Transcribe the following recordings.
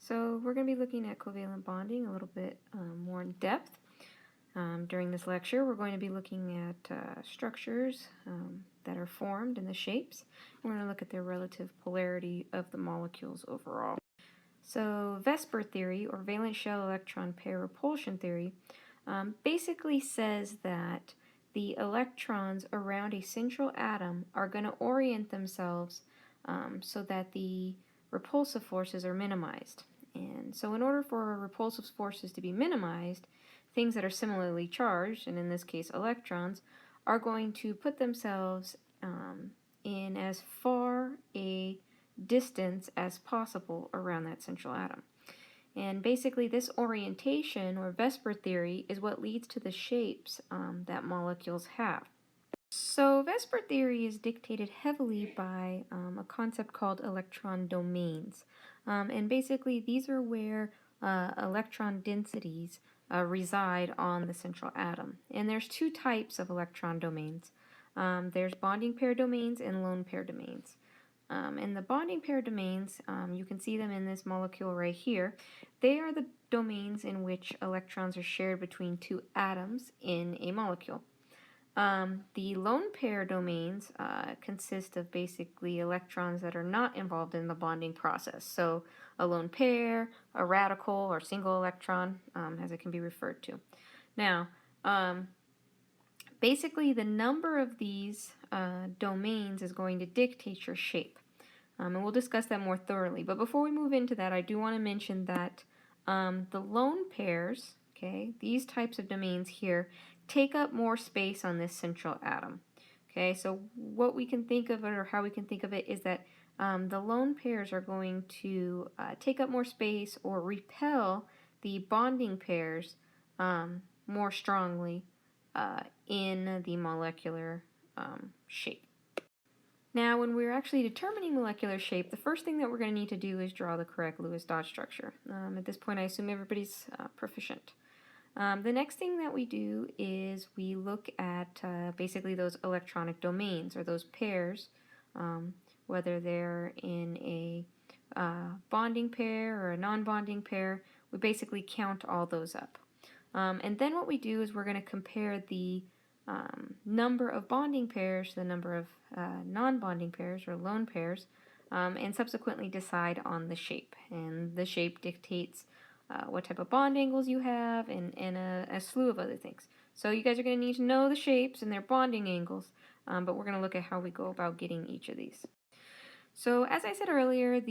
So we're going to be looking at covalent bonding a little bit more in depth. During this lecture, we're going to be looking at structures that are formed and the shapes. We're going to look at their relative polarity of the molecules overall. So VSEPR theory, or valence shell electron pair repulsion theory, basically says that the electrons around a central atom are going to orient themselves so that the repulsive forces are minimized. And so in order for repulsive forces to be minimized, things that are similarly charged, and in this case electrons, are going to put themselves in as far a distance as possible around that central atom. And basically this orientation, or VSEPR theory, is what leads to the shapes that molecules have. So VSEPR theory is dictated heavily by a concept called electron domains. And basically these are where electron densities reside on the central atom. And there's two types of electron domains. There's bonding pair domains and lone pair domains. And the bonding pair domains, you can see them in this molecule right here. They are the domains in which electrons are shared between two atoms in a molecule. The lone pair domains consist of basically electrons that are not involved in the bonding process. So a lone pair, a radical, or single electron, as it can be referred to. Now, basically the number of these domains is going to dictate your shape. And we'll discuss that more thoroughly. But before we move into that, I do want to mention that the lone pairs, okay, these types of domains here, take up more space on this central atom. Okay, so what we can think of it, or how we can think of it, is that the lone pairs are going to take up more space or repel the bonding pairs more strongly in the molecular shape. Now, when we're actually determining molecular shape, the first thing that we're going to need to do is draw the correct Lewis dot structure. At this point, I assume everybody's proficient. The next thing that we do is we look at basically those electronic domains, or those pairs, whether they're in a bonding pair or a non-bonding pair. We basically count all those up. And then what we do is we're going to compare the number of bonding pairs to the number of non-bonding pairs, or lone pairs, and subsequently decide on the shape. And the shape dictates what type of bond angles you have, and a slew of other things. So you guys are going to need to know the shapes and their bonding angles, but we're going to look at how we go about getting each of these. So as I said earlier,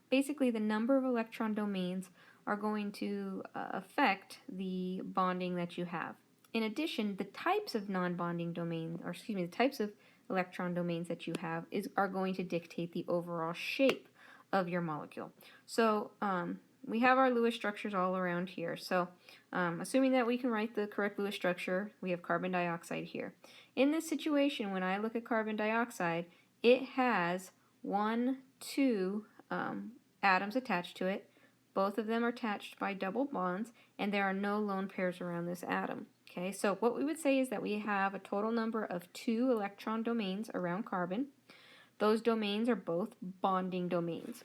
basically the number of electron domains are going to affect the bonding that you have. In addition, the types of non-bonding domains, or excuse me, the types of electron domains that you have are going to dictate the overall shape of your molecule. So we have our Lewis structures all around here. So assuming that we can write the correct Lewis structure, we have carbon dioxide here. In this situation, when I look at carbon dioxide, it has 2 atoms attached to it. Both of them are attached by double bonds, and there are no lone pairs around this atom. Okay, so what we would say is that we have a total number of 2 electron domains around carbon. Those domains are both bonding domains.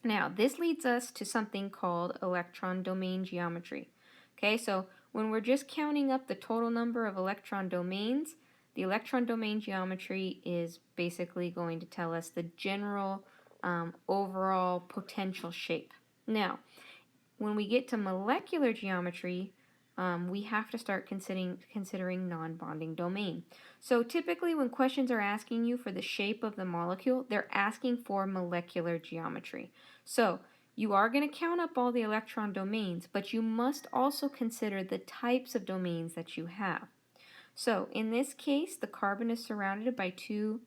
Now, this leads us to something called electron domain geometry. Okay, so when we're just counting up the total number of electron domains, the electron domain geometry is basically going to tell us the general overall potential shape. Now, when we get to molecular geometry, we have to start considering non-bonding domain. So typically when questions are asking you for the shape of the molecule, they're asking for molecular geometry. So you are going to count up all the electron domains, but you must also consider the types of domains that you have. So in this case, the carbon is surrounded by 2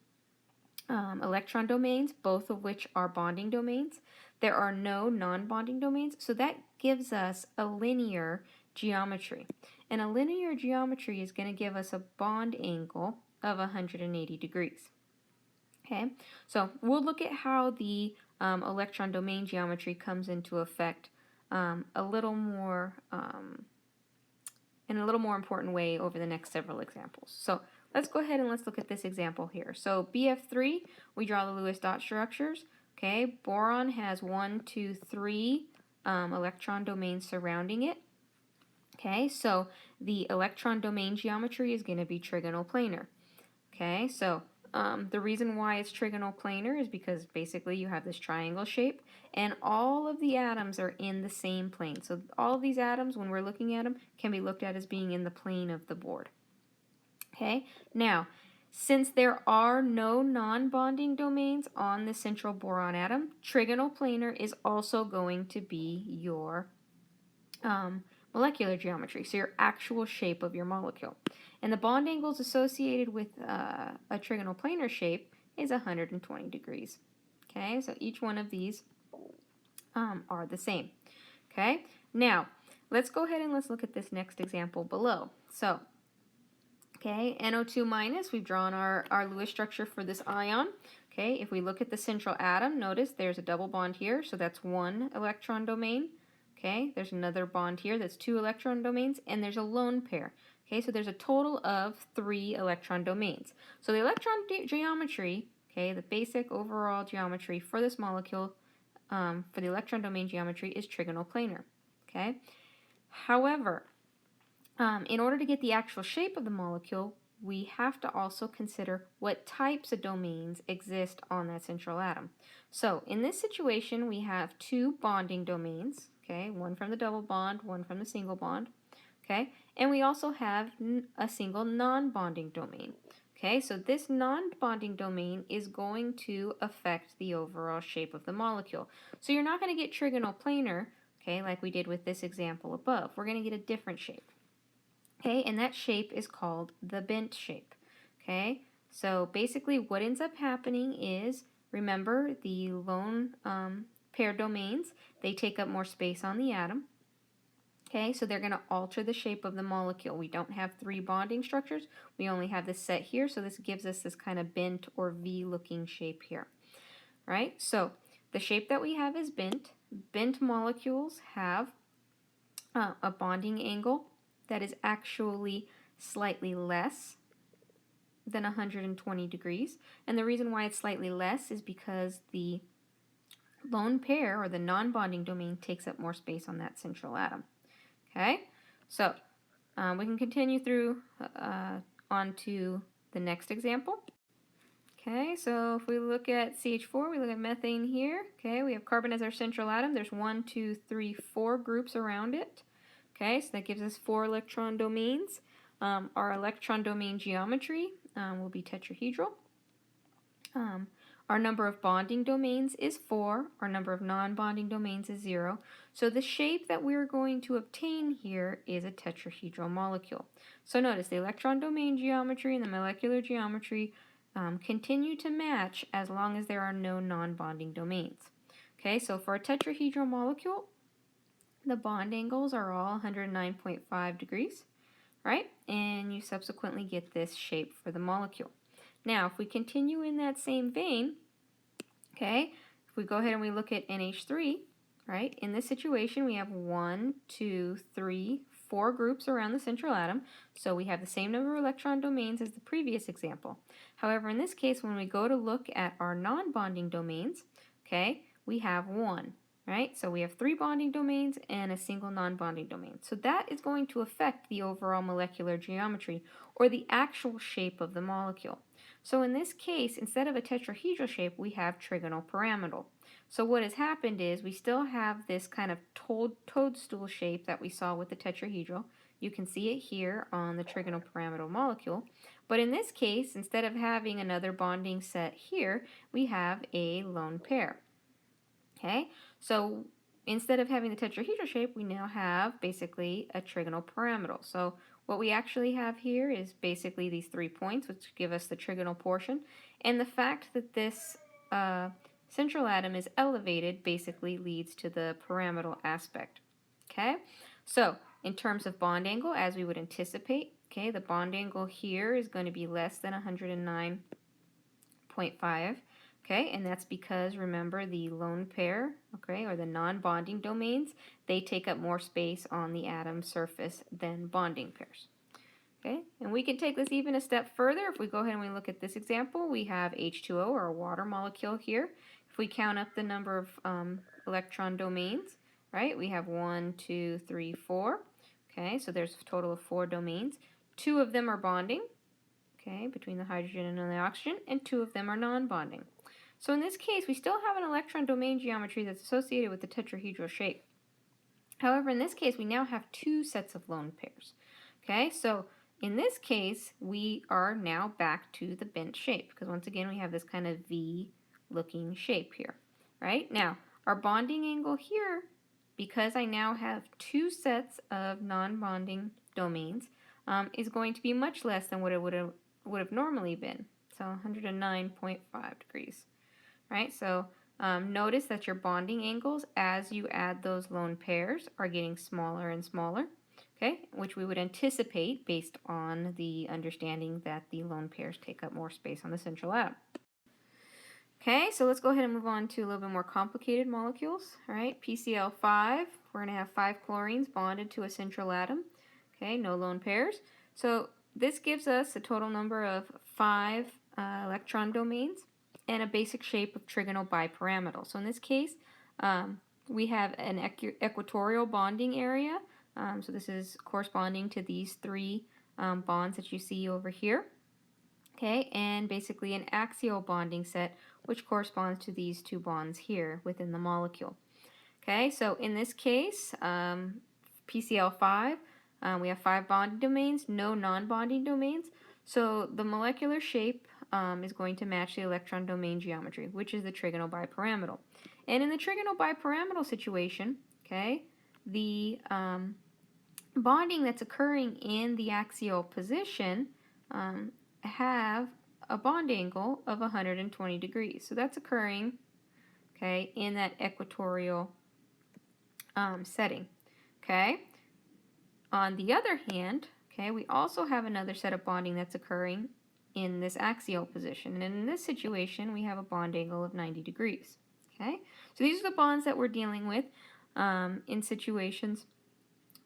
electron domains, both of which are bonding domains. There are no non-bonding domains, so that gives us a linear geometry. And a linear geometry is going to give us a bond angle of 180 degrees. Okay, so we'll look at how the electron domain geometry comes into effect in a little more important way over the next several examples. So let's go ahead and let's look at this example here. So BF3, we draw the Lewis dot structures. Okay, boron has 1, 2, 3 electron domains surrounding it. Okay, so the electron domain geometry is going to be trigonal planar. Okay, so the reason why it's trigonal planar is because basically you have this triangle shape and all of the atoms are in the same plane. So all of these atoms, when we're looking at them, can be looked at as being in the plane of the board. Okay, now since there are no non-bonding domains on the central boron atom, trigonal planar is also going to be your molecular geometry, so your actual shape of your molecule. And the bond angles associated with a trigonal planar shape is 120 degrees. Okay, so each one of these are the same. Okay, now let's go ahead and let's look at this next example below. So, okay, NO2 minus, we've drawn our Lewis structure for this ion. Okay, if we look at the central atom, notice there's a double bond here, so that's 1 electron domain. Okay, there's another bond here that's 2 electron domains, and there's a lone pair. Okay, so there's a total of 3 electron domains. So the electron geometry, okay, the basic overall geometry for this molecule, for the electron domain geometry is trigonal planar. Okay, however, in order to get the actual shape of the molecule, we have to also consider what types of domains exist on that central atom. So in this situation, we have 2 bonding domains, okay, one from the double bond, one from the single bond, okay, and we also have a single non-bonding domain. Okay, so this non-bonding domain is going to affect the overall shape of the molecule. So you're not going to get trigonal planar, okay, like we did with this example above. We're going to get a different shape. Okay, and that shape is called the bent shape. Okay, so basically what ends up happening is, remember the lone pair domains, they take up more space on the atom. Okay, so they're going to alter the shape of the molecule. We don't have 3 bonding structures. We only have this set here, so this gives us this kind of bent or V-looking shape here. Right? So the shape that we have is bent. Bent molecules have a bonding angle that is actually slightly less than 120 degrees. And the reason why it's slightly less is because the lone pair, or the non-bonding domain, takes up more space on that central atom. Okay, so we can continue through on to the next example. Okay, so if we look at CH4, we look at methane here. Okay, we have carbon as our central atom. There's 1, 2, 3, 4 groups around it. Okay, so that gives us 4 electron domains. Our electron domain geometry will be tetrahedral. Our number of bonding domains is 4. Our number of non-bonding domains is 0. So the shape that we're going to obtain here is a tetrahedral molecule. So notice the electron domain geometry and the molecular geometry continue to match as long as there are no non-bonding domains. Okay, so for a tetrahedral molecule, the bond angles are all 109.5 degrees, right? And you subsequently get this shape for the molecule. Now, if we continue in that same vein, okay, if we go ahead and we look at NH3, right, in this situation we have 1, 2, 3, 4 groups around the central atom, so we have the same number of electron domains as the previous example. However, in this case, when we go to look at our non-bonding domains, okay, we have 1. Right? So we have 3 bonding domains and a single non-bonding domain. So that is going to affect the overall molecular geometry, or the actual shape of the molecule. So in this case, instead of a tetrahedral shape, we have trigonal pyramidal. So what has happened is we still have this kind of toadstool shape that we saw with the tetrahedral. You can see it here on the trigonal pyramidal molecule. But in this case, instead of having another bonding set here, we have a lone pair. Okay, so instead of having the tetrahedral shape, we now have basically a trigonal pyramidal. So what we actually have here is basically these 3 points, which give us the trigonal portion. And the fact that this central atom is elevated basically leads to the pyramidal aspect. Okay, so in terms of bond angle, as we would anticipate, okay, the bond angle here is going to be less than 109.5. Okay, and that's because, remember, the lone pair, okay, or the non-bonding domains, they take up more space on the atom surface than bonding pairs. Okay, and we can take this even a step further. If we go ahead and we look at this example, we have H2O, or a water molecule here. If we count up the number of electron domains, right, we have 1, 2, 3, 4. Okay, so there's a total of 4 domains. 2 of them are bonding, okay, between the hydrogen and the oxygen, and 2 of them are non-bonding. So in this case, we still have an electron domain geometry that's associated with the tetrahedral shape. However, in this case, we now have 2 sets of lone pairs. Okay, so in this case, we are now back to the bent shape, because once again, we have this kind of V-looking shape here. Right? Now, our bonding angle here, because I now have 2 sets of non-bonding domains, is going to be much less than what it would have normally been. So 109.5 degrees. Right? So notice that your bonding angles, as you add those lone pairs, are getting smaller and smaller, okay, which we would anticipate based on the understanding that the lone pairs take up more space on the central atom. Okay, so let's go ahead and move on to a little bit more complicated molecules. All right, PCl5, we're going to have 5 chlorines bonded to a central atom. Okay, no lone pairs. So this gives us a total number of 5 electron domains and a basic shape of trigonal bipyramidal. So in this case, we have an equatorial bonding area. So this is corresponding to these 3 bonds that you see over here. Okay, and basically an axial bonding set, which corresponds to these 2 bonds here within the molecule. Okay, so in this case, PCl5, we have 5 bonding domains, no non-bonding domains. So the molecular shape is going to match the electron domain geometry, which is the trigonal bipyramidal. And in the trigonal bipyramidal situation, okay, the bonding that's occurring in the axial position have a bond angle of 120 degrees. So that's occurring, okay, in that equatorial setting. Okay. On the other hand, okay, we also have another set of bonding that's occurring in this axial position. And in this situation, we have a bond angle of 90 degrees. Okay. So these are the bonds that we're dealing with in situations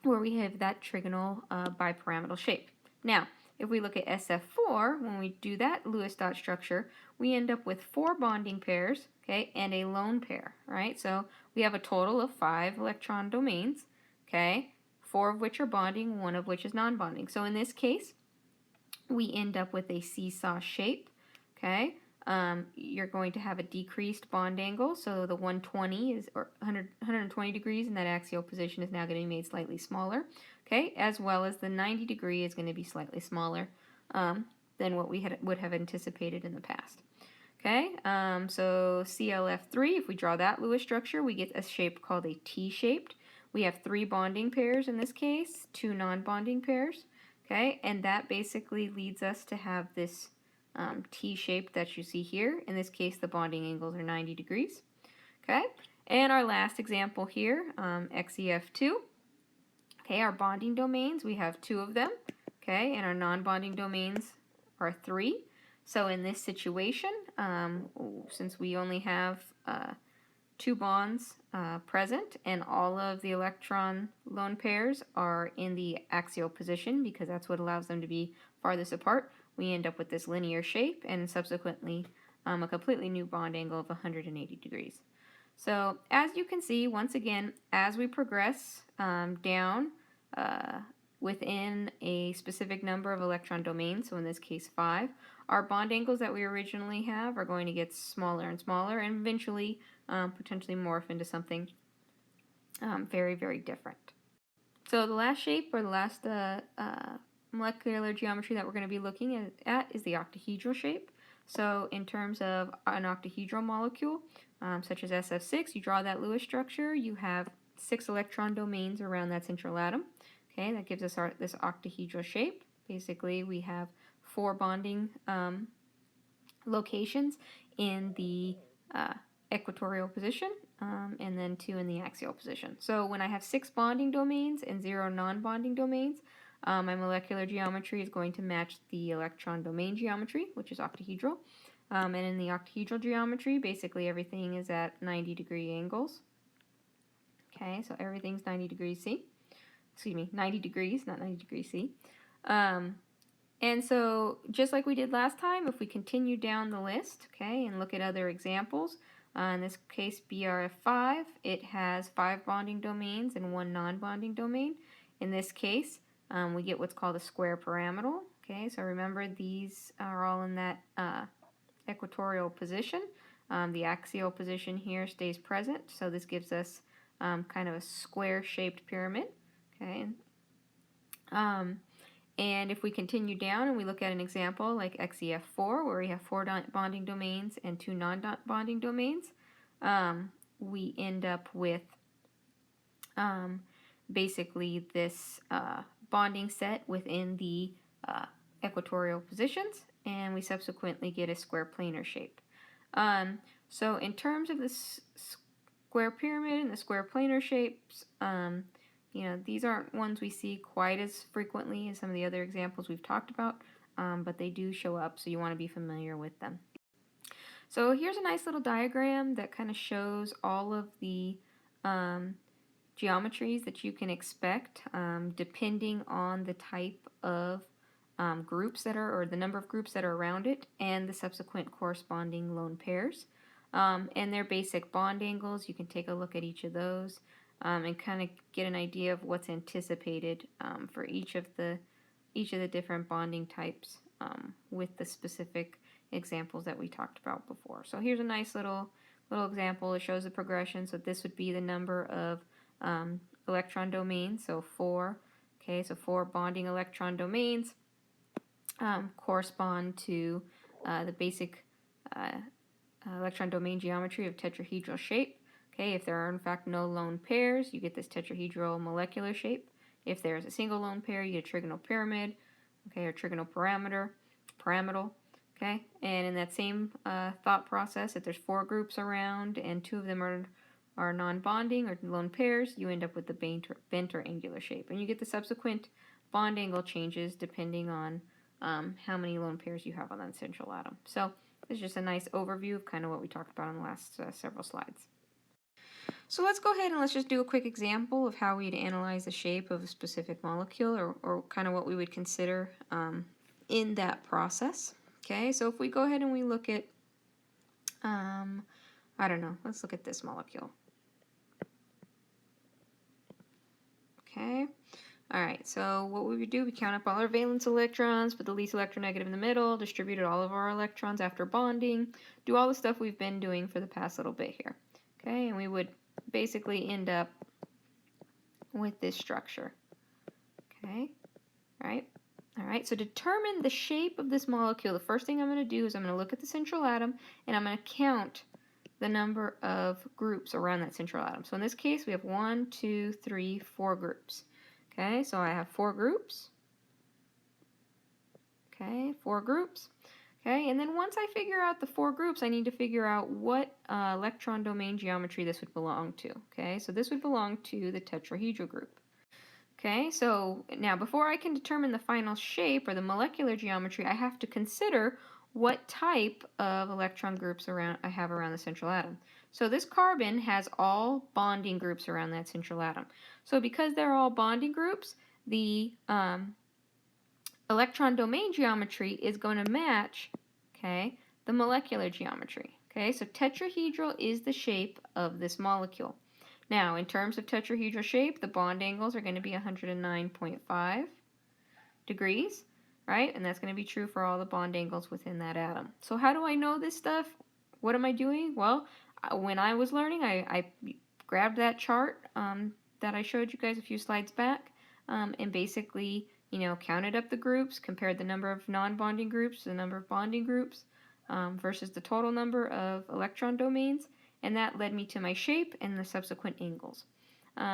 where we have that trigonal bipyramidal shape. Now, if we look at SF4, when we do that Lewis dot structure, we end up with 4 bonding pairs, okay, and a lone pair, right? So we have a total of 5 electron domains, okay, 4 of which are bonding, 1 of which is non-bonding. So in this case, we end up with a seesaw shape, okay? You're going to have a decreased bond angle, so the 120 is, or 120 degrees in that axial position is now going to be made slightly smaller, okay, as well as the 90 degree is going to be slightly smaller than what we would have anticipated in the past. Okay, so ClF3, if we draw that Lewis structure, we get a shape called a T-shaped. We have 3 bonding pairs in this case, 2 non-bonding pairs, okay, and that basically leads us to have this T-shape that you see here. In this case, the bonding angles are 90 degrees. Okay, and our last example here, XEF2. Okay, our bonding domains, we have 2 of them. Okay, and our non-bonding domains are 3. So in this situation, since we only have 2 bonds present and all of the electron lone pairs are in the axial position because that's what allows them to be farthest apart, we end up with this linear shape and subsequently a completely new bond angle of 180 degrees. So as you can see, once again, as we progress down within a specific number of electron domains, so in this case 5, our bond angles that we originally have are going to get smaller and smaller and eventually potentially morph into something very, very different. So the last shape, or the last molecular geometry that we're going to be looking at is the octahedral shape. So in terms of an octahedral molecule, such as SF6, you draw that Lewis structure, you have 6 electron domains around that central atom. Okay, that gives us this octahedral shape. Basically, we have 4 bonding locations in the equatorial position, and then 2 in the axial position. So when I have 6 bonding domains and 0 non-bonding domains, my molecular geometry is going to match the electron domain geometry, which is octahedral. And in the octahedral geometry, basically everything is at 90 degree angles. Okay, so everything's 90 degrees C. Excuse me, 90 degrees, not 90 degrees C. And so just like we did last time, if we continue down the list, okay, and look at other examples, In this case, BRF5, it has 5 bonding domains and 1 non-bonding domain. In this case, we get what's called a square pyramidal. Okay, so remember these are all in that equatorial position. The axial position here stays present, so this gives us kind of a square-shaped pyramid. Okay, and if we continue down and we look at an example like XEF4, where we have 4 bonding domains and 2 non-bonding domains, we end up with basically this bonding set within the equatorial positions, and we subsequently get a square planar shape. So in terms of this square pyramid and the square planar shapes, these aren't ones we see quite as frequently as some of the other examples we've talked about, but they do show up, so you want to be familiar with them. So here's a nice little diagram that kind of shows all of the geometries that you can expect depending on the type of groups that are, or the number of groups that are around it, and the subsequent corresponding lone pairs. And their basic bond angles, you can take a look at each of those and kind of get an idea of what's anticipated for each of the different bonding types with the specific examples that we talked about before. So here's a nice little example. It shows the progression. So this would be the number of electron domains, so 4. Okay, so 4 bonding electron domains correspond to the basic electron domain geometry of tetrahedral shape. Okay, if there are in fact no lone pairs, you get this tetrahedral molecular shape. If there is a single lone pair, you get a trigonal pyramid, okay, or trigonal pyramidal. Okay, and in that same thought process, if there's 4 groups around and 2 of them are non-bonding or lone pairs, you end up with the bent or angular shape, and you get the subsequent bond angle changes depending on how many lone pairs you have on that central atom. So this is just a nice overview of kind of what we talked about in the last several slides. So let's go ahead and let's just do a quick example of how we'd analyze the shape of a specific molecule, or kind of what we would consider in that process. Okay, so if we go ahead and we look at, I don't know, let's look at this molecule. Okay, all right, so what we would do, we count up all our valence electrons, put the least electronegative in the middle, distributed all of our electrons after bonding, do all the stuff we've been doing for the past little bit here. Okay, and we would basically end up with this structure. Okay, all right, so determine the shape of this molecule. The first thing I'm going to do is I'm going to look at the central atom, and I'm going to count the number of groups around that central atom. So in this case, we have 1, 2, 3, 4 groups. Okay, so I have 4 groups. Okay, 4 groups. Okay, and then once I figure out the 4 groups, I need to figure out what electron domain geometry this would belong to. Okay, so this would belong to the tetrahedral group. Okay, so now before I can determine the final shape or the molecular geometry, I have to consider what type of electron groups I have around the central atom. So this carbon has all bonding groups around that central atom. So because they're all bonding groups, the electron domain geometry is going to match, okay, the molecular geometry. Okay, so tetrahedral is the shape of this molecule. Now, in terms of tetrahedral shape, the bond angles are going to be 109.5 degrees, right? And that's going to be true for all the bond angles within that atom. So how do I know this stuff? What am I doing? Well, when I was learning, I grabbed that chart that I showed you guys a few slides back and basically, counted up the groups, compared the number of non-bonding groups to the number of bonding groups versus the total number of electron domains, and that led me to my shape and the subsequent angles.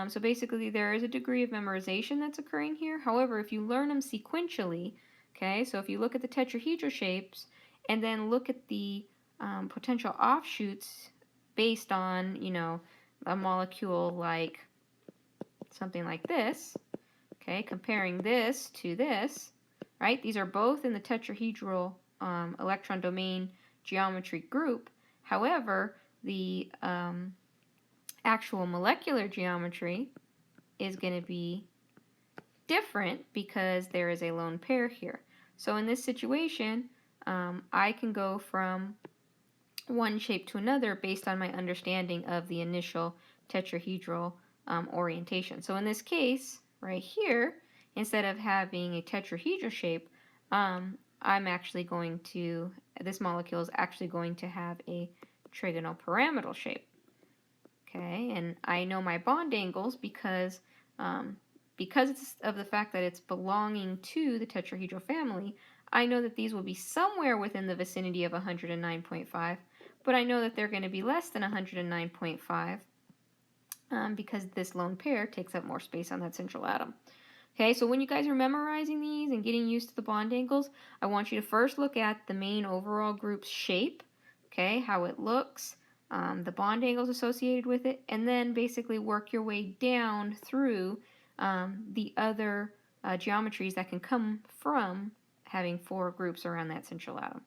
So basically there is a degree of memorization that's occurring here. However, if you learn them sequentially, okay, so if you look at the tetrahedral shapes and then look at the potential offshoots based on, a molecule like something like this, okay, comparing this to this, right, these are both in the tetrahedral electron domain geometry group. However, the actual molecular geometry is going to be different because there is a lone pair here. So in this situation, I can go from one shape to another based on my understanding of the initial tetrahedral orientation. So in this case, right here, instead of having a tetrahedral shape, I'm actually going to, this molecule is actually going to have a trigonal pyramidal shape. Okay, and I know my bond angles because it's of the fact that it's belonging to the tetrahedral family. I know that these will be somewhere within the vicinity of 109.5, but I know that they're going to be less than 109.5 because this lone pair takes up more space on that central atom. Okay, so when you guys are memorizing these and getting used to the bond angles, I want you to first look at the main overall group's shape, okay, how it looks, the bond angles associated with it, and then basically work your way down through the other geometries that can come from having four groups around that central atom.